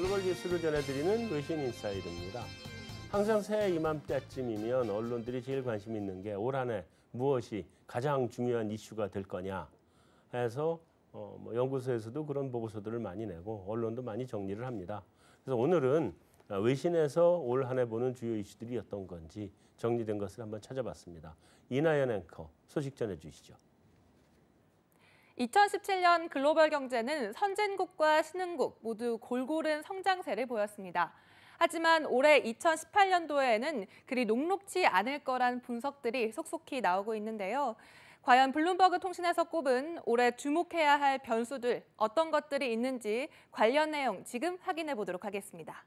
글로벌 뉴스를 전해드리는 외신 인사이드입니다. 항상 새해 이맘때쯤이면 언론들이 제일 관심 있는 게 올 한 해 무엇이 가장 중요한 이슈가 될 거냐 해서 연구소에서도 그런 보고서들을 많이 내고 언론도 많이 정리를 합니다. 그래서 오늘은 외신에서 올 한 해 보는 주요 이슈들이 어떤 건지 정리된 것을 한번 찾아봤습니다. 이나연 앵커 소식 전해주시죠. 2017년 글로벌 경제는 선진국과 신흥국 모두 골고른 성장세를 보였습니다. 하지만 올해 2018년도에는 그리 녹록지 않을 거란 분석들이 속속히 나오고 있는데요. 과연 블룸버그 통신에서 꼽은 올해 주목해야 할 변수들 어떤 것들이 있는지 관련 내용 지금 확인해 보도록 하겠습니다.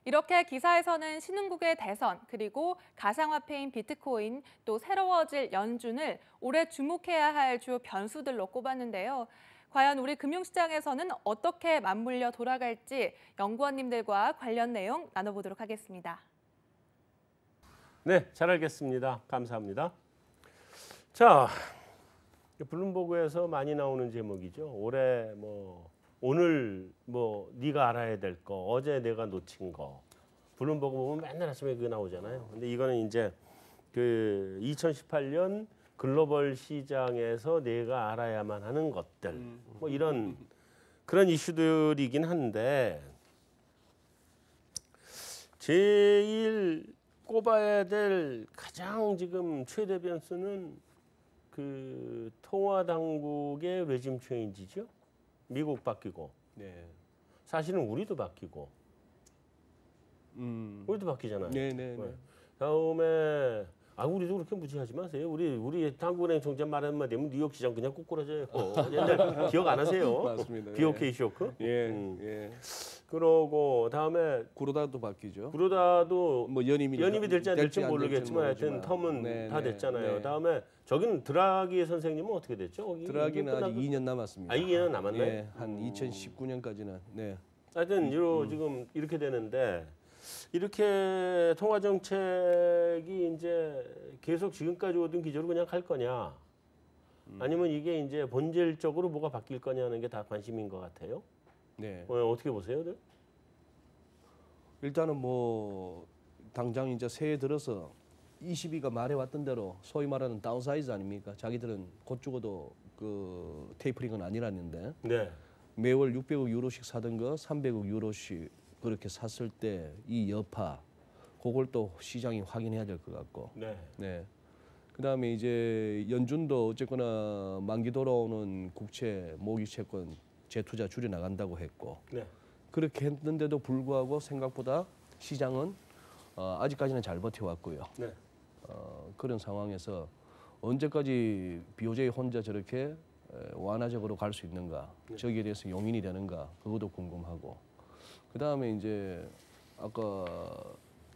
이렇게 기사에서는 신흥국의 대선, 그리고 가상화폐인 비트코인, 또 새로워질 연준을 올해 주목해야 할 주요 변수들로 꼽았는데요. 과연 우리 금융시장에서는 어떻게 맞물려 돌아갈지 연구원님들과 관련 내용 나눠보도록 하겠습니다. 네, 잘 알겠습니다. 감사합니다. 자, 블룸버그에서 많이 나오는 제목이죠. 올해 오늘 네가 알아야 될 거, 어제 내가 놓친 거. 블룸버그 보면 맨날 아침에 그거 나오잖아요. 근데 이거는 이제 그 2018년 글로벌 시장에서 내가 알아야만 하는 것들. 이런 그런 이슈들이긴 한데 제일 꼽아야 될 가장 지금 최대 변수는 그 통화 당국의 레짐 체인지죠. 미국 바뀌고, 네. 사실은 우리도 바뀌고, 우리도 바뀌잖아요. 네. 다음에 우리도 그렇게 무지하지 마세요. 우리 당국은행 총재 말 한마디 하면 뉴욕 시장 그냥 꼬꾸라져요. 옛날 기억 안 하세요? 맞습니다. BOK 쇼크. 예. 그러고 다음에 구로다도 바뀌죠. 구로다도 연임이 될지 안 될지 모르겠지만 하여튼 텀은 다 됐잖아요. 네. 다음에 저기는 드라기 선생님은 어떻게 됐죠? 드라기는 아직 2년 남았습니다. 2년 남았나요? 네, 한 2019년까지는. 네. 하여튼 지금 이렇게 되는데 이렇게 통화 정책이 이제 계속 지금까지 오던 기조로 그냥 갈 거냐? 아니면 이게 이제 본질적으로 뭐가 바뀔 거냐는 게 다 관심인 것 같아요. 네. 어떻게 보세요? 네? 일단은 당장 이제 새해 들어서 22가 말해왔던 대로 소위 말하는 다운사이즈 아닙니까? 자기들은 곧 죽어도 그 테이퍼링은 아니라는데 네. 매월 600억 유로씩 사던 거 300억 유로씩 그렇게 샀을 때 이 여파 그걸 또 시장이 확인해야 될 것 같고. 네. 그다음에 이제 연준도 어쨌거나 만기 돌아오는 국채 모기 채권 재투자 줄여 나간다고 했고. 네. 그렇게 했는데도 불구하고 생각보다 시장은 아직까지는 잘 버텨왔고요. 네. 그런 상황에서 언제까지 BOJ 혼자 저렇게 완화적으로 갈 수 있는가, 저기에 대해서 용인이 되는가, 그것도 궁금하고. 그 다음에 이제 아까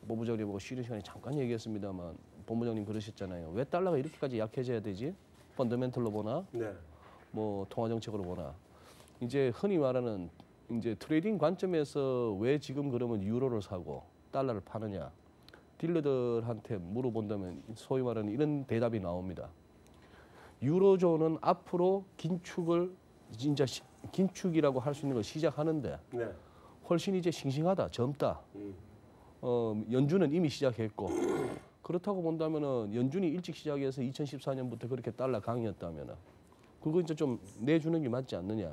본부장님하고 쉬는 시간에 잠깐 얘기했습니다만 본부장님 그러셨잖아요. 왜 달러가 이렇게까지 약해져야 되지? 펀더멘털로 보나? 네. 통화 정책으로 보나? 이제 흔히 말하는 이제 트레이딩 관점에서 왜 지금 그러면 유로를 사고 달러를 파느냐? 딜러들한테 물어본다면 소위 말하는 이런 대답이 나옵니다. 유로존은 앞으로 긴축을 진짜 긴축이라고 할 수 있는 걸 시작하는데 네. 훨씬 이제 싱싱하다, 젊다. 연준은 이미 시작했고 그렇다고 본다면은 연준이 일찍 시작해서 2014년부터 그렇게 달러 강이었다면은 그거 이제 좀 내주는 게 맞지 않느냐.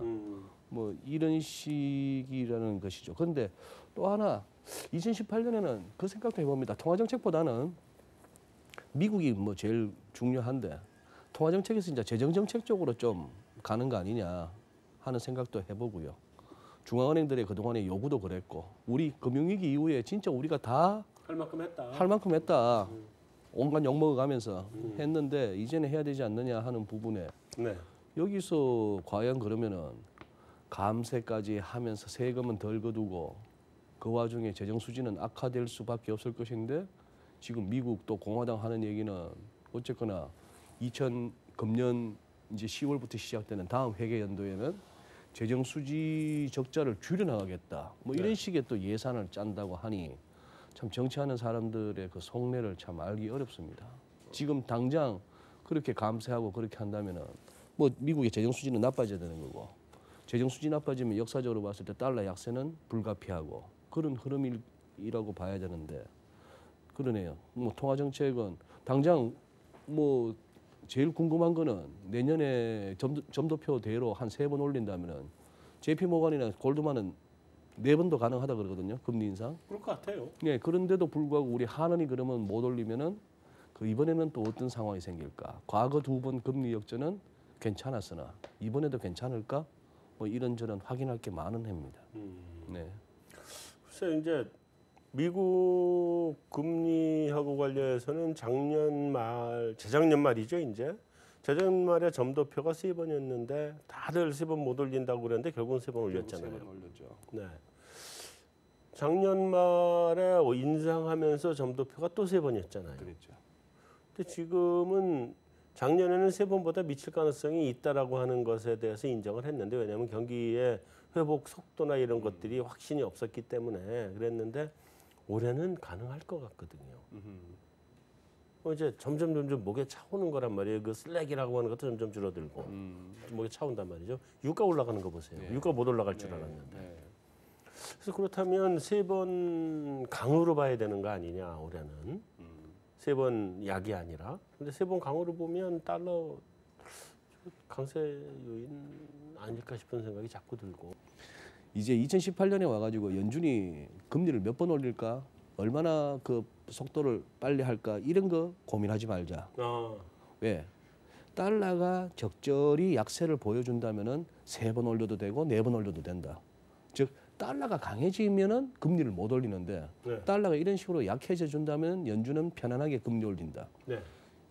이런 식이라는 것이죠. 그런데 또 하나 2018년에는 그 생각도 해봅니다. 통화정책보다는 미국이 제일 중요한데 통화정책에서 이제 재정정책 쪽으로 좀 가는 거 아니냐 하는 생각도 해보고요. 중앙은행들의 그동안의 요구도 그랬고 우리 금융위기 이후에 진짜 우리가 다 할 만큼 했다. 할 만큼 했다. 온갖 욕 먹어가면서 했는데 이제는 해야 되지 않느냐 하는 부분에 네. 여기서 과연 그러면은 감세까지 하면서 세금은 덜 거두고 그 와중에 재정 수지는 악화될 수밖에 없을 것인데 지금 미국 또 공화당 하는 얘기는 어쨌거나 금년 이제 10월부터 시작되는 다음 회계 연도에는 재정 수지 적자를 줄여나가겠다. 뭐 이런 네. 식의 또 예산을 짠다고 하니 참 정치하는 사람들의 그 속내를 참 알기 어렵습니다. 지금 당장 그렇게 감세하고 그렇게 한다면은 뭐 미국의 재정 수지는 나빠져야 되는 거고 재정 수지 나빠지면 역사적으로 봤을 때 달러 약세는 불가피하고 그런 흐름이라고 봐야 되는데 그러네요. 뭐 통화 정책은 당장 뭐 제일 궁금한 거는 내년에 점도표대로 한 3번 올린다면은 JP 모건이나 골드만은 4번도 가능하다 그러거든요. 금리 인상. 그럴 것 같아요. 네, 그런데도 불구하고 우리 한은이 그러면 못 올리면은 그 이번에는 또 어떤 상황이 생길까? 과거 2번 금리 역전은 괜찮았으나 이번에도 괜찮을까? 뭐 이런저런 확인할 게 많은 해입니다. 네. 글쎄 이제 미국 금리하고 관련해서는 재작년 말이죠 이제 재작년 말에 점도표가 3번이었는데 다들 3번 못 올린다고 그랬는데 결국은 3번 올렸잖아요. 3번 올렸죠. 네. 작년 말에 인상하면서 점도표가 또 3번이었잖아요. 그랬죠. 근데 지금은 작년에는 3번보다 미칠 가능성이 있다라고 하는 것에 대해서 인정을 했는데 왜냐하면 경기의 회복 속도나 이런 것들이 확신이 없었기 때문에 그랬는데 올해는 가능할 것 같거든요. 이제 점점 목에 차오는 거란 말이에요. 그 슬랙이라고 하는 것도 점점 줄어들고 목에 차온단 말이죠. 유가 올라가는 거 보세요. 네. 유가 못 올라갈 줄 알았는데. 네. 그래서 그렇다면 3번 강으로 봐야 되는 거 아니냐 올해는. 3번 약이 아니라. 근데 3번 강으로 보면 달러 강세 요인 아닐까 싶은 생각이 자꾸 들고. 이제 2018년에 와가지고 연준이 금리를 몇 번 올릴까? 얼마나 그 속도를 빨리 할까? 이런 거 고민하지 말자. 왜? 달러가 적절히 약세를 보여준다면은 3번 올려도 되고 4번 올려도 된다. 즉 달러가 강해지면은 금리를 못 올리는데 네. 달러가 이런 식으로 약해져 준다면 연준은 편안하게 금리 올린다. 네.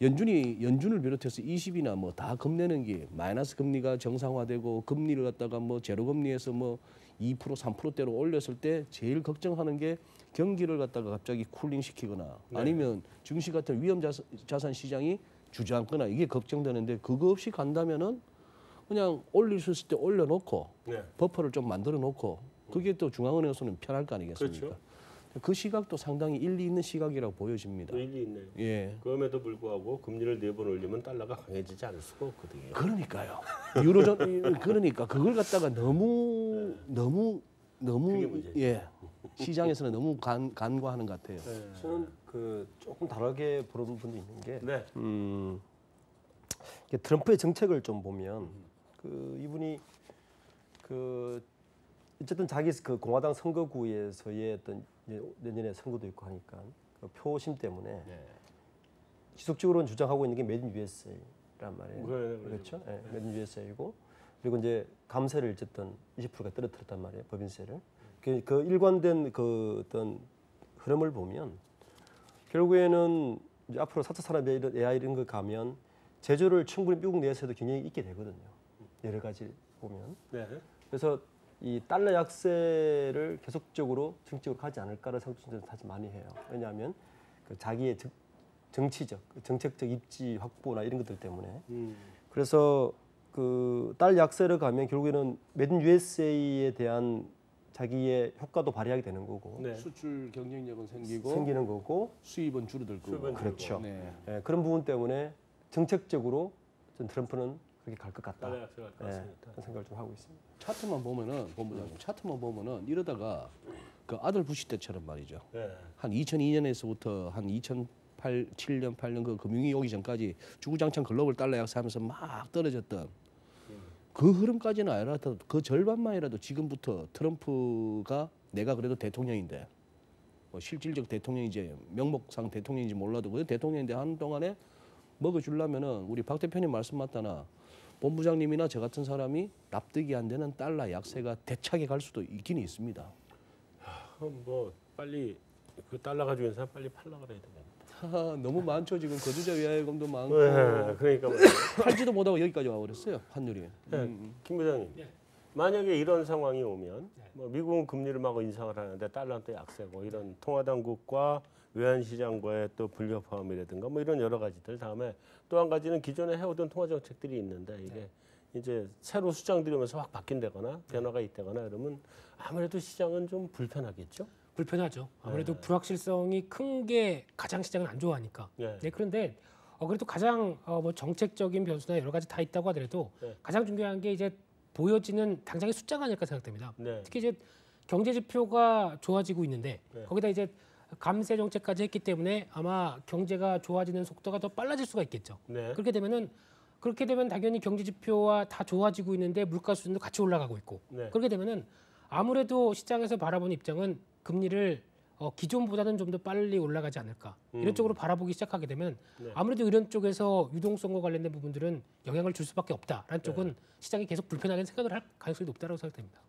연준을 비롯해서 20이나 뭐 다 겁내는 게 마이너스 금리가 정상화되고 금리를 갖다가 뭐 제로 금리에서 뭐 2% 3%대로 올렸을 때 제일 걱정하는 게 경기를 갖다가 갑자기 쿨링 시키거나 네. 아니면 증시 같은 위험 자산 시장이 주저앉거나 이게 걱정되는데 그거 없이 간다면은 그냥 올릴 수 있을 때 올려놓고 네. 버퍼를 좀 만들어 놓고 그게 또 중앙은행에서는 편할 거 아니겠습니까? 그렇죠. 그 시각도 상당히 일리 있는 시각이라고 보여집니다. 일리 있네요. 예. 그럼에도 불구하고 금리를 4번 올리면 달러가 강해지지 않을 수가 없거든요. 그러니까요. 유로존 그러니까 그걸 갖다가 너무 그게 문제죠. 예 시장에서는 너무 간과하는 것 같아요. 저는 그 조금 다르게 보는 분도 있는 게 네. 이게 트럼프의 정책을 좀 보면 그 이분이 그 어쨌든 자기 그 공화당 선거구에서의 어떤 내년에 선거도 있고 하니까 그 표심 때문에 지속적으로 주장하고 있는 게 메이드 인 USA란 말이에요. 그렇죠? 네, 메이드 인 USA이고 그리고 이제 감세를 어쨌든 20%가 떨어뜨렸단 말이에요. 법인세를. 그 일관된 그 어떤 흐름을 보면 결국에는 이제 앞으로 4차 산업 AI 이런 거 가면 제조를 충분히 미국 내에서도 경쟁이 있게 되거든요. 여러 가지 보면. 네. 그래서 이 달러 약세를 계속적으로 정책으로 가지 않을까라는 생각도 사실 많이 해요. 왜냐하면 그 자기의 정치적, 정책적 입지 확보나 이런 것들 때문에. 그래서 그 달러 약세를 가면 결국에는 메이드 인 USA에 대한 자기의 효과도 발휘하게 되는 거고. 네. 수출 경쟁력은 생기는 거고. 수입은 줄어들 거고. 수입은 그렇죠. 네. 예, 그런 부분 때문에 정책적으로 전 트럼프는 그렇게 갈 것 같다. 달러 약세가 갈 것 같습니다. 그런 생각을 좀 하고 있습니다. 차트만 보면은 본부장님 차트만 보면은 이러다가 그 아들 부시 때처럼 말이죠. 네. 한 2002년에서부터 한 2008, 7년, 8년 그 금융위 오기 전까지 주구장창 글로벌 달러 약세하면서 막 떨어졌던 그 흐름까지는 아니라도 그 절반만이라도 지금부터 트럼프가 내가 그래도 대통령인데 뭐 실질적 대통령이지 명목상 대통령인지 몰라도 그 대통령인데 하는 동안에 먹어주려면은 우리 박 대표님 말씀 맞다나 본부장님이나 저 같은 사람이 납득이 안 되는 달러 약세가 대차게 갈 수도 있긴 있습니다. 그럼 뭐 빨리 그 달러 가지고 있는 사람 빨리 팔라 그래야 되겠네. 너무 많죠. 지금 거주자 위하여금도 많고 그러니까 말이야. 팔지도 못하고 여기까지 와버렸어요. 환율이. 김 부장님, 만약에 이런 상황이 오면 뭐 미국은 금리를 막 인상을 하는데 달러는 또 약세고 이런 통화당국과 외환시장과의 또 불협화음이라든가 뭐 이런 여러 가지들 다음에 또 한 가지는 기존에 해오던 통화 정책들이 있는데 이게 이제 새로 수장 들여오면서 확 바뀐다거나 변화가 있다거나 그러면 아무래도 시장은 좀 불편하겠죠. 불편하죠. 아무래도 불확실성이 큰 게 가장 시장은 안 좋아하니까. 네. 네, 그런데 그래도 가장 뭐 정책적인 변수나 여러 가지 다 있다고 하더라도 네. 가장 중요한 게 이제 보여지는 당장의 숫자가 아닐까 생각됩니다. 네. 특히 이제 경제 지표가 좋아지고 있는데 네. 거기다 이제 감세 정책까지 했기 때문에 아마 경제가 좋아지는 속도가 더 빨라질 수가 있겠죠. 네. 그렇게 되면 당연히 경제 지표와 다 좋아지고 있는데 물가 수준도 같이 올라가고 있고 네. 그렇게 되면은 아무래도 시장에서 바라보는 입장은 금리를 기존보다는 좀 더 빨리 올라가지 않을까 이런 쪽으로 바라보기 시작하게 되면 네. 아무래도 이런 쪽에서 유동성과 관련된 부분들은 영향을 줄 수밖에 없다라는 쪽은 시장이 계속 불편하게 생각을 할 가능성이 높다고 생각됩니다.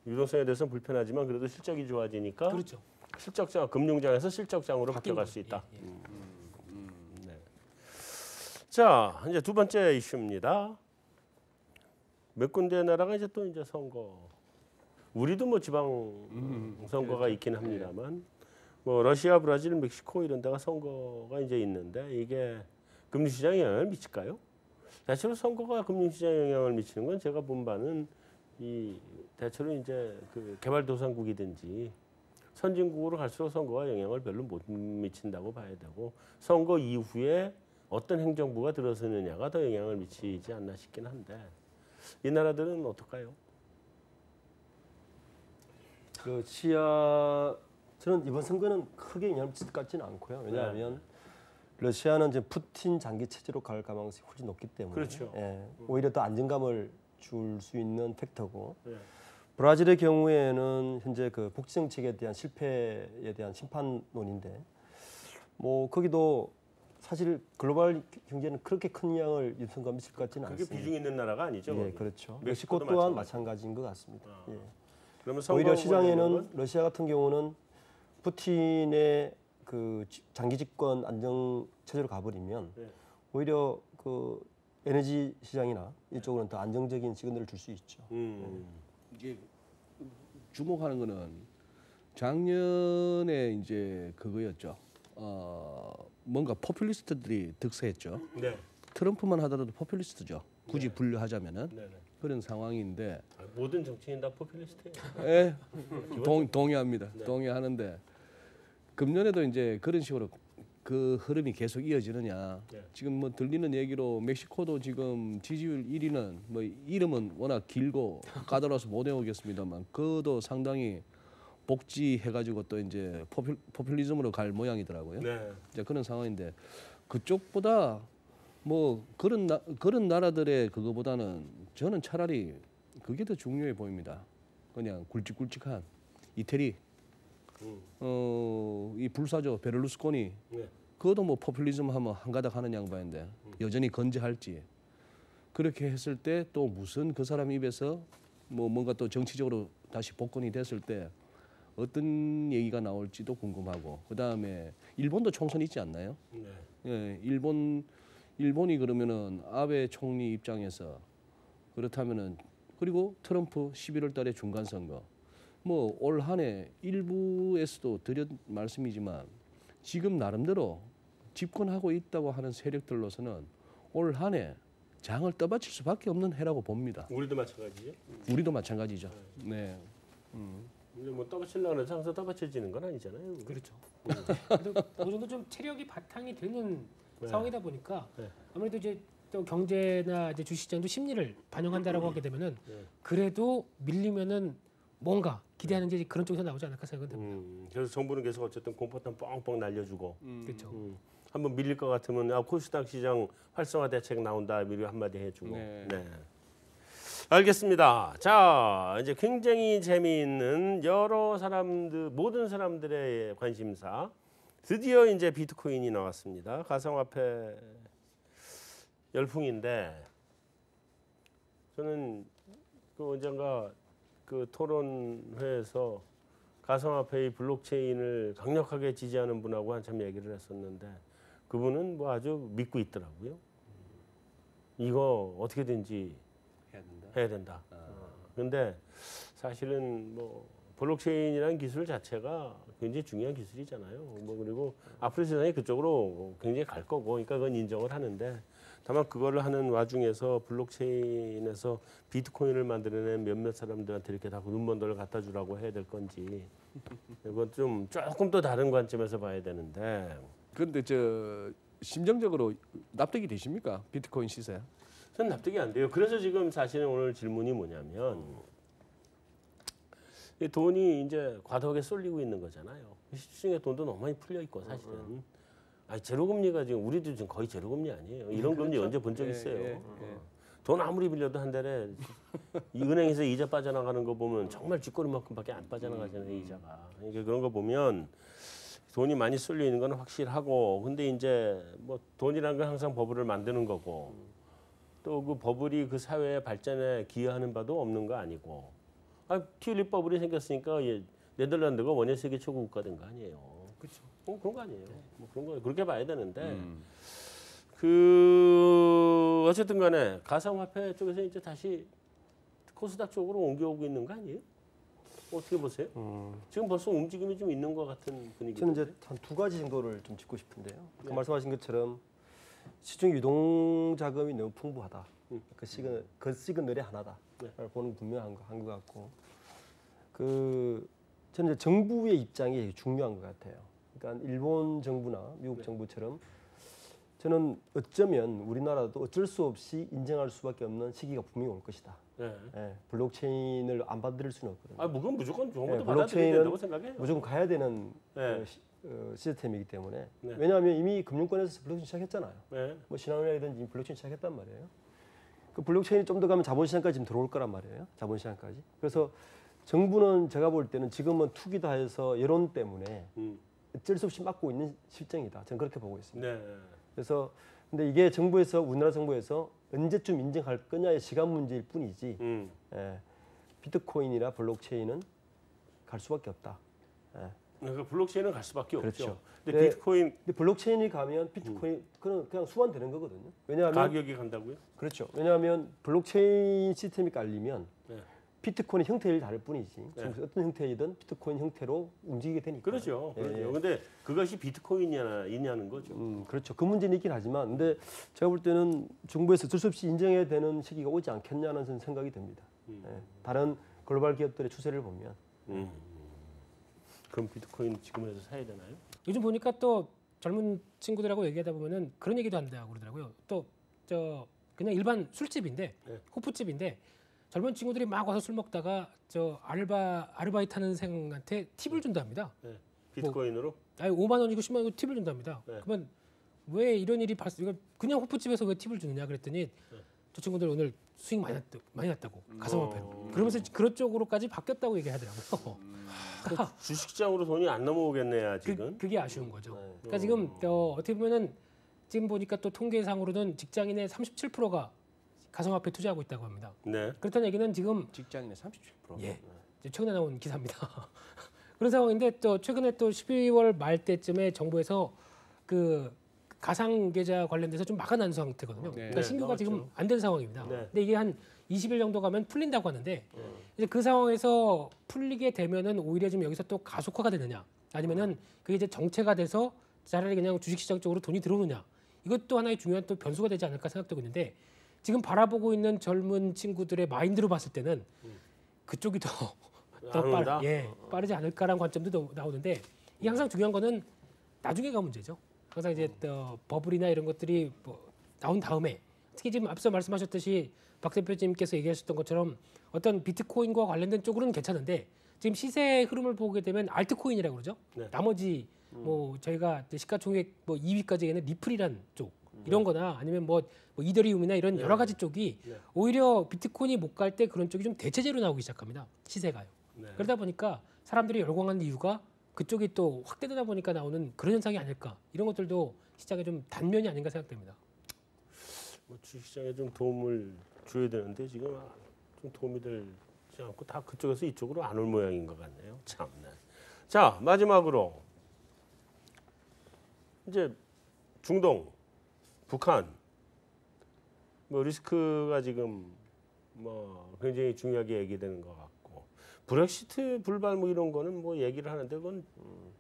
유동성에 대해서는 불편하지만 그래도 실적이 좋아지니까 그렇죠. 실적장 금융장에서 실적장으로 바뀌어갈 거죠. 수 있다. 예, 예. 네. 자 이제 두 번째 이슈입니다. 몇 군데 나라가 이제 또 이제 선거. 우리도 뭐 지방 선거가 있긴 합니다만 뭐 러시아, 브라질, 멕시코 이런 데가 선거가 이제 있는데 이게 금융시장에 영향을 미칠까요? 대체로 선거가 금융시장에 영향을 미치는 건 제가 본 바는 이 대체로 이제 그 개발도상국이든지 선진국으로 갈수록 선거가 영향을 별로 못 미친다고 봐야 되고 선거 이후에 어떤 행정부가 들어서느냐가 더 영향을 미치지 않나 싶긴 한데 이 나라들은 어떨까요? 저는 이번 선거는 크게 영향을 미칠 것 같지는 않고요. 왜냐하면 러시아는 이제 푸틴 장기 체제로 갈 가능성이 훨씬 높기 때문에 그렇죠. 오히려 더 안정감을 줄 수 있는 팩터고 네. 브라질의 경우에는 현재 그 복지 정책에 대한 실패에 대한 심판론인데 뭐 거기도 사실 글로벌 경제는 그렇게 큰 영향을 이 선거가 미칠 것 같지는 그게 않습니다. 비중 있는 나라가 아니죠. 예, 거기. 그렇죠. 멕시코도 멕시코 또한 마찬가지. 마찬가지인 것 같습니다. 예. 그러면 선거 오히려 관련된 시장에는 건? 러시아 같은 경우는 푸틴의 그 장기 집권 안정 체제로 가버리면 네. 오히려 그 에너지 시장이나 이쪽으로는 더 안정적인 시그널을 줄 수 있죠. 이제 주목하는 거는 작년에 이제 그거였죠. 뭔가 포퓰리스트들이 득세했죠. 네. 트럼프만 하더라도 포퓰리스트죠. 굳이 분류하자면은 네. 네. 그런 상황인데 모든 정치인 다 포퓰리스트예요. 예, 동의합니다. 동의하는데 금년에도 이제 그런 식으로 그 흐름이 계속 이어지느냐. 네. 지금 뭐 들리는 얘기로 멕시코도 지금 지지율 1위는 뭐 이름은 워낙 길고 까다로워서 못 외우겠습니다만 그도 상당히 복지해가지고 또 이제 포퓰리즘으로 갈 모양이더라고요. 네. 이제 그런 상황인데 그쪽보다 뭐 그런 나라들의 그거보다는 저는 차라리 그게 더 중요해 보입니다. 그냥 굵직굵직한 이태리, 이 불사조 베를루스코니, 네. 그것도 뭐 포퓰리즘 하면 한가닥 하는 양반인데 여전히 건재할지 그렇게 했을 때 또 무슨 그 사람 입에서 뭐 뭔가 또 정치적으로 다시 복권이 됐을 때 어떤 얘기가 나올지도 궁금하고 그 다음에 일본도 총선 있지 않나요? 네. 예, 일본이 그러면은 아베 총리 입장에서 그렇다면은 그리고 트럼프 11월달에 중간 선거 뭐 올 한해 일부에서도 드렸 말씀이지만 지금 나름대로 집권하고 있다고 하는 세력들로서는 올 한해 장을 떠받칠 수밖에 없는 해라고 봅니다. 우리도 마찬가지죠. 우리도 마찬가지죠. 네. 근데 뭐 떠받치려고 해서 항상 떠받쳐지는 건 아니잖아요. 그렇죠. 그래도 어느 정도 좀 체력이 바탕이 되는 네. 상황이다 보니까 네. 아무래도 이제 또 경제나 이제 주식시장도 심리를 반영한다라고 하게 되면은 네. 그래도 밀리면은 뭔가 기대하는 게 그런 쪽에서 나오지 않을까 생각됩니다. 그래서 정부는 계속 어쨌든 공포탄 뻥뻥 날려주고 그렇죠. 한번 밀릴 것 같으면 코스닥 시장 활성화 대책 나온다 미리 한마디 해주고. 네. 네. 알겠습니다. 자 이제 굉장히 재미있는 여러 사람들 모든 사람들의 관심사 드디어 이제 비트코인이 나왔습니다. 가상화폐 열풍인데 저는 그 언젠가 그 토론회에서 가상화폐의 블록체인을 강력하게 지지하는 분하고 한참 얘기를 했었는데 그분은 뭐 아주 믿고 있더라고요. 이거 어떻게든지 해야 된다. 근데 사실은 뭐 블록체인이라는 기술 자체가 굉장히 중요한 기술이잖아요. 뭐 그리고 앞으로 세상이 그쪽으로 굉장히 갈 거고, 그러니까 그건 인정을 하는데 다만 그거를 하는 와중에서 블록체인에서 비트코인을 만들어낸 몇몇 사람들한테 이렇게 다 눈먼 돌을 갖다 주라고 해야 될 건지 이건 좀 조금 더 다른 관점에서 봐야 되는데. 그런데 저 심정적으로 납득이 되십니까? 비트코인 시세? 전 납득이 안 돼요. 그래서 지금 사실은 오늘 질문이 뭐냐면 이 돈이 이제 과도하게 쏠리고 있는 거잖아요. 시중에 돈도 너무 많이 풀려 있고 사실은. 아니 제로금리가 지금 우리도 지금 거의 제로금리 아니에요. 이런 금리 언제 본 적 있어요? 돈 아무리 빌려도 한 달에 이 은행에서 이자 빠져나가는 거 보면 정말 쥐꼬리만큼밖에 안 빠져나가잖아요, 이자가. 그러니까 그런 거 보면 돈이 많이 쏠려 있는 건 확실하고, 근데 이제 뭐 돈이라는 건 항상 버블을 만드는 거고 또 그 버블이 그 사회의 발전에 기여하는 바도 없는 거 아니고. 튤립 버블이 생겼으니까 네덜란드가 원예 세계 최고 국가 된 거 아니에요. 그렇죠. 그런 거 아니에요. 뭐 그런 거 그렇게 봐야 되는데 그 어쨌든 간에 가상화폐 쪽에서 이제 다시 코스닥 쪽으로 옮겨오고 있는 거 아니에요? 어떻게 보세요? 지금 벌써 움직임이 좀 있는 것 같은 분위기. 저는 이제 한 두 가지 정도를 좀 짚고 싶은데요. 그 말씀하신 것처럼 시중 유동 자금이 너무 풍부하다. 그 시그널이 하나다. 보는 분명한 것 같고, 그 저는 이제 정부의 입장이 중요한 것 같아요. 그러니까 일본 정부나 미국 정부처럼 저는 어쩌면 우리나라도 어쩔 수 없이 인정할 수밖에 없는 시기가 분명히 올 것이다. 블록체인을 안 받아들일 수는 없거든요. 뭐 그건 무조건 정부도 받아들여야 블록체인은 된다고 생각해요. 무조건 가야 되는 시스템이기 때문에. 왜냐하면 이미 금융권에서 블록체인 시작했잖아요. 뭐 신한은행이든지 블록체인 시작했단 말이에요. 그 블록체인이 좀 더 가면 자본시장까지 지금 들어올 거란 말이에요. 자본시장까지. 그래서 정부는 제가 볼 때는 지금은 투기다 해서 여론 때문에 어쩔 수 없이 막고 있는 실정이다. 저는 그렇게 보고 있습니다. 그래서 근데 이게 정부에서, 우리나라 정부에서 언제쯤 인정할 거냐의 시간 문제일 뿐이지 비트코인이나 블록체인은 갈 수밖에 없다. 그러니까 블록체인은 갈 수밖에 그렇죠. 없죠. 근데 비트코인 근데 블록체인이 가면 비트코인 그냥 수반되는 거거든요. 왜냐하면 가격이 간다고요? 그렇죠. 왜냐하면 블록체인 시스템이 깔리면 비트코인의 형태를 다를 뿐이지 어떤 형태이든 비트코인 형태로 움직이게 되니까. 그렇죠. 근데 그것이 비트코인이냐는 거죠. 그렇죠. 그 문제는 있긴 하지만, 근데 제가 볼 때는 정부에서 어쩔 수 없이 인정해야 되는 시기가 오지 않겠냐는 생각이 듭니다. 다른 글로벌 기업들의 추세를 보면. 그럼 비트코인 지금에서 사야 되나요? 요즘 보니까 또 젊은 친구들하고 얘기하다 보면은 그런 얘기도 한다고 그러더라고요. 또 저 그냥 일반 술집인데 호프집인데 젊은 친구들이 막 와서 술 먹다가 저 아르바이트 하는 생한테 팁을 준답니다. 비트코인으로? 아니 5만 원이고 10만 원이고 팁을 준답니다. 그러면 왜 이런 일이 이거 그냥 호프집에서 왜 팁을 주느냐 그랬더니 저 친구들 오늘 수익 많이 났다고 가상화폐로. 그러면서 그런 쪽으로까지 바뀌었다고 얘기하더라고요. 주식시장으로 돈이 안 넘어오겠네 아직은. 그게 아쉬운 거죠. 그러니까 지금 어떻게 보면은 지금 보니까 또 통계상으로는 직장인의 37%가 가상화폐 투자하고 있다고 합니다. 그렇다는 얘기는 지금 직장인의 37%. 이제 최근에 나온 기사입니다. 그런 상황인데 또 최근에 또 12월 말 때쯤에 정부에서 그 가상 계좌 관련돼서 좀 막아난 상태거든요. 그러니까 신규가 지금 안 된 상황입니다. 근데 이게 한 20일 정도 가면 풀린다고 하는데 이제 그 상황에서 풀리게 되면은 오히려 지금 여기서 또 가속화가 되느냐, 아니면은 그게 이제 정체가 돼서 차라리 그냥 주식시장 쪽으로 돈이 들어오느냐, 이것도 하나의 중요한 또 변수가 되지 않을까 생각되고 있는데, 지금 바라보고 있는 젊은 친구들의 마인드로 봤을 때는 그쪽이 더 빠르지 않을까라는 관점도 나오는데, 이게 항상 중요한 거는 나중에가 문제죠. 항상 이제 버블이나 이런 것들이 뭐 나온 다음에, 특히 지금 앞서 말씀하셨듯이 박 대표님께서 얘기하셨던 것처럼 어떤 비트코인과 관련된 쪽으로는 괜찮은데, 지금 시세 흐름을 보게 되면 알트코인이라고 그러죠. 나머지 뭐 저희가 시가총액 뭐 2위까지 있는 리플이란 쪽 이런 거나 아니면 뭐 이더리움이나 이런 여러 가지 쪽이 오히려 비트코인이 못 갈 때 그런 쪽이 좀 대체제로 나오기 시작합니다. 시세가요. 그러다 보니까 사람들이 열광하는 이유가 그쪽이 또 확대되다 보니까 나오는 그런 현상이 아닐까, 이런 것들도 시장에 좀 단면이 아닌가 생각됩니다. 뭐 주식시장에 좀 도움을 줘야 되는데 지금 좀 도움이 되지 않고 다 그쪽에서 이쪽으로 안 올 모양인 것 같네요. 참네. 자, 마지막으로 이제 중동, 북한 뭐 리스크가 지금 뭐 굉장히 중요하게 얘기되는 것 같고 브렉시트 불발 뭐 이런 거는 뭐 얘기를 하는데 그건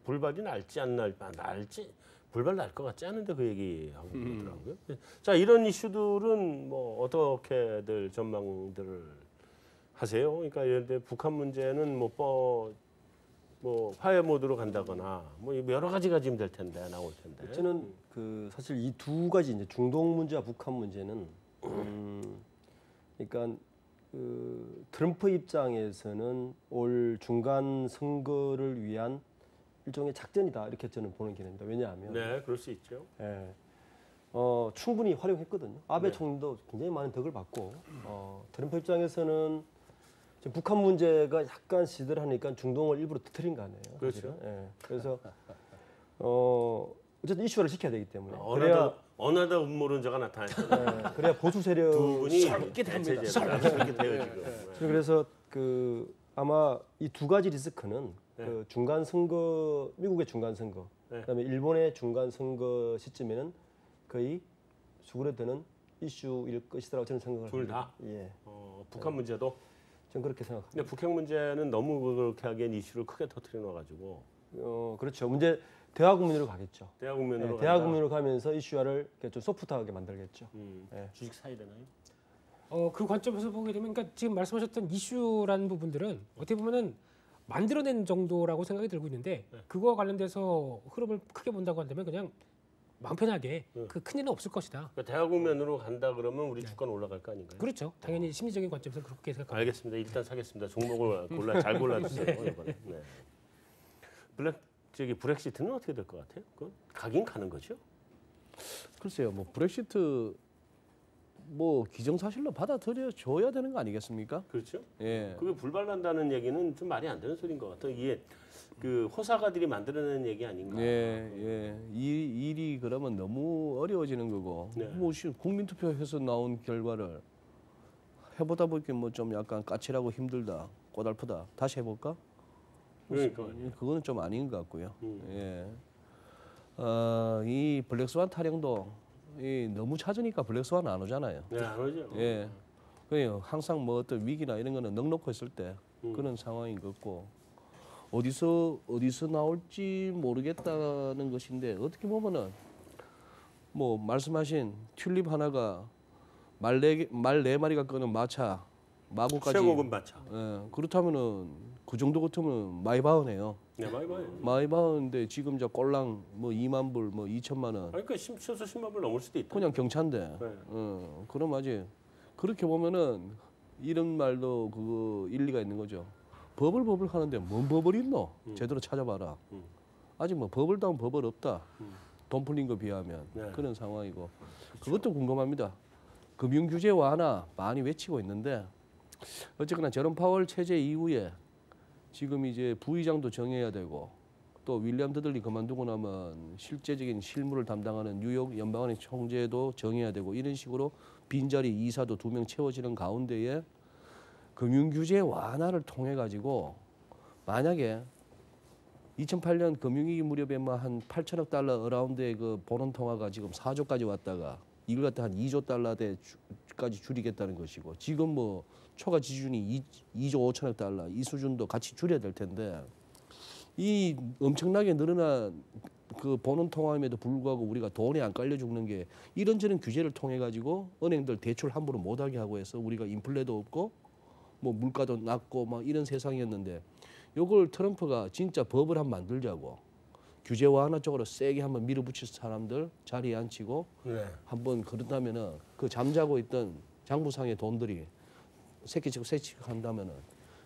불발이 날지 안 날지 불발 날 것 같지 않은데 그 얘기하고 그러더라고요. 자, 이런 이슈들은 뭐 어떻게들 전망들을 하세요? 그러니까 예를 들어 북한 문제는 뭐 화해 모드로 간다거나 뭐 여러 가지가 지금 될 텐데 나올 텐데. 저는 그 사실 이 두 가지 이제 중동 문제와 북한 문제는 그러니까 그 트럼프 입장에서는 올 중간 선거를 위한 일종의 작전이다 이렇게 저는 보는 개념입니다. 왜냐하면 네, 그럴 수 있죠. 예, 충분히 활용했거든요. 아베 네. 총리도 굉장히 많은 덕을 받고 트럼프 입장에서는 지금 북한 문제가 약간 시들하니까 중동을 일부러 터뜨린 거 아니에요. 그렇죠. 사실은. 예, 그래서 어쨌든 이슈화를 시켜야 되기 때문에 어느덧 음모론자가 나타났잖아요. 그래야 보수 세력 두 분이 대체제로 돼요 지금. 그래서 그 아마 이 두 가지 리스크는 네. 그 중간 선거 미국의 중간 선거 네. 그다음에 일본의 중간 선거 시점에는 거의 수그러드는 이슈일 것이라고 저는 생각을 둘 합니다. 다? 예, 북한 문제도. 저는 그렇게 생각합니다. 근데 북핵 문제는 너무 그렇게 하기엔 이슈를 크게 터뜨려 놔가지고 그렇죠. 문제 대화 국민으로 가겠죠. 대화 국면으로 대화 국민으로 가면서 이슈화를 이렇게 좀 소프트하게 만들겠죠. 예. 주식 사야 되나요? 그 관점에서 보게 되면 그러니까 지금 말씀하셨던 이슈라는 부분들은 어떻게 보면은 만들어낸 정도라고 생각이 들고 있는데 그거와 관련돼서 흐름을 크게 본다고 한다면 그냥 마음 편하게 그 큰일은 없을 것이다. 그러니까 대화 국면으로 간다 그러면 우리 주가는 올라갈 거 아닌가요? 그렇죠. 당연히 심리적인 관점에서 그렇게 생각합니다. 알겠습니다. 일단 사겠습니다. 종목을 잘 골라주세요 이번에. 네. 브렉시트는 어떻게 될 것 같아요? 그 가긴 가는 거죠? 글쎄요, 뭐 브렉시트 뭐 기정사실로 받아들여 줘야 되는 거 아니겠습니까? 그렇죠. 예. 그게 불발난다는 얘기는 좀 말이 안 되는 소리인 것 같아요. 이게 그 호사가들이 만들어낸 얘기 아닌가? 예, 예. 이 일이 그러면 너무 어려워지는 거고. 네. 뭐 국민투표에서 나온 결과를 해보다 보니까 뭐 좀 약간 까칠하고 힘들다, 꼬달프다. 다시 해볼까? 그러니까. 그거는 좀 아닌 것 같고요. 예. 이 블랙스완 타령도 너무 찾으니까 블랙스완 안 오잖아요. 네, 안 오죠. 예. 그래요. 항상 뭐 어떤 위기나 이런 거는 넉넉히 있을 때 그런 상황인 것 같고 어디서 나올지 모르겠다는 것인데 어떻게 보면은 뭐 말씀하신 튤립 하나가 말 네 마리가 끄는 마구까지 최고급 마차. 예. 그렇다면은 그 정도 같으면 많이 바우네요. 네, 많이 봐요. 많이 바우는데 지금 저 꼴랑 뭐 2만 불, 뭐 2천만 원 그러니까 최소 10만 불 넘을 수도 있다. 그냥 경차인데. 네. 그럼 아직 그렇게 보면은 이런 말도 그거 일리가 있는 거죠. 법을 하는데 뭔 법을 있노? 제대로 찾아봐라. 아직 뭐 법다운 법은 없다. 돈 풀린 거 비하면 네. 그런 상황이고 그것도 궁금합니다. 금융 규제 완화 많이 외치고 있는데 어쨌거나 제롬 파월 체제 이후에 지금 이제 부의장도 정해야 되고 또 윌리엄 더들리 그만두고 나면 실제적인 실무를 담당하는 뉴욕 연방원의 총재도 정해야 되고 이런 식으로 빈자리 이사도 2명 채워지는 가운데에 금융규제 완화를 통해 가지고 만약에 2008년 금융위기 무렵에 뭐 한 8천억 달러 어라운드의 그 본원 통화가 지금 4조까지 왔다가 이걸 갖다 한 2조 달러까지 줄이겠다는 것이고 지금 뭐 초과 지준이 2조 5천억 달러 이 수준도 같이 줄여야 될 텐데 이 엄청나게 늘어난 그 본원 통화임에도 불구하고 우리가 돈이 안 깔려 죽는 게 이런저런 규제를 통해 가지고 은행들 대출 함부로 못하게 하고 해서 우리가 인플레도 없고 뭐 물가도 낮고 막 이런 세상이었는데 요걸 트럼프가 진짜 법을 한번 만들자고 규제 완화 쪽으로 세게 한번 밀어붙일 사람들 자리에 앉히고 네. 한번 그런다면은 그 잠자고 있던 장부상의 돈들이 새끼치고 한다면은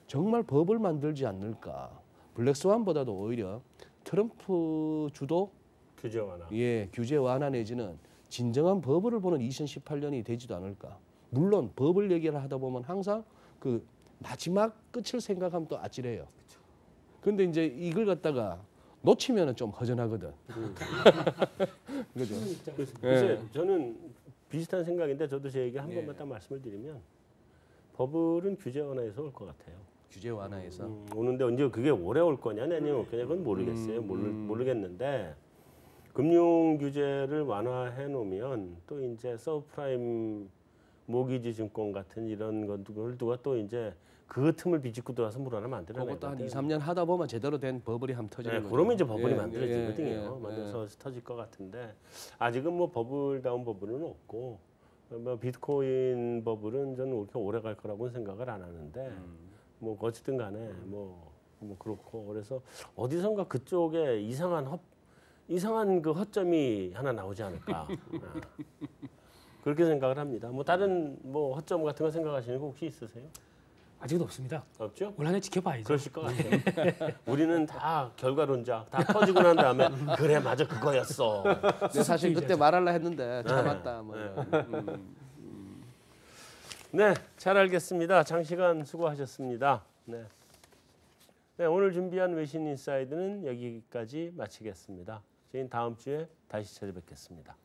정말 법을 만들지 않을까. 블랙스완보다도 오히려 트럼프 주도 규제 완화. 규제 완화 내지는 진정한 법을 보는 2018년이 되지도 않을까. 물론 법을 얘기를 하다 보면 항상 그 마지막 끝을 생각하면 또 아찔해요. 근데 이제 이걸 갖다가 놓치면은 좀 허전하거든. 그죠? 글쎄 저는 비슷한 생각인데 저도 제 얘기 한 네. 번만 딱 말씀을 드리면 버블은 규제 완화에서 올 것 같아요. 규제 완화해서 오는데 언제 그게 올해 올 거냐 내년 올 거냐 그건 모르겠어요. 모르겠는데 금융 규제를 완화해 놓으면 또 이제 서브프라임 모기지 증권 같은 이런 것들 누가 또 이제 그 틈을 비집고 들어와서 물 하나 만들어내거든. 그것도 한 2, 3년 하다 보면 제대로 된 버블이 한번 터지는 네, 거죠. 그러면 이제 버블이 예, 만들어지거든요. 예, 예, 만들어서 터질 것 같은데 아직은 뭐 버블다운 버블은 없고 뭐 비트코인 버블은 저는 그렇게 오래 갈 거라고는 생각을 안 하는데 뭐 어쨌든 간에 뭐 그렇고 그래서 어디선가 그쪽에 이상한 그 허점이 하나 나오지 않을까. 그렇게 생각을 합니다. 뭐 다른 뭐 허점 같은 거 생각하시는 거 혹시 있으세요? 아직은 없습니다. 없죠? 올 한 해 지켜봐야죠. 그러실 것 같아요. 우리는 다 결과론자. 다 터지고 난 다음에 그래 맞아 그거였어. 근데 사실 그때 말하려 했는데 참았다. 뭐. 네, 잘 알겠습니다. 장시간 수고하셨습니다. 네. 네, 오늘 준비한 외신 인사이드는 여기까지 마치겠습니다. 저희는 다음 주에 다시 찾아뵙겠습니다.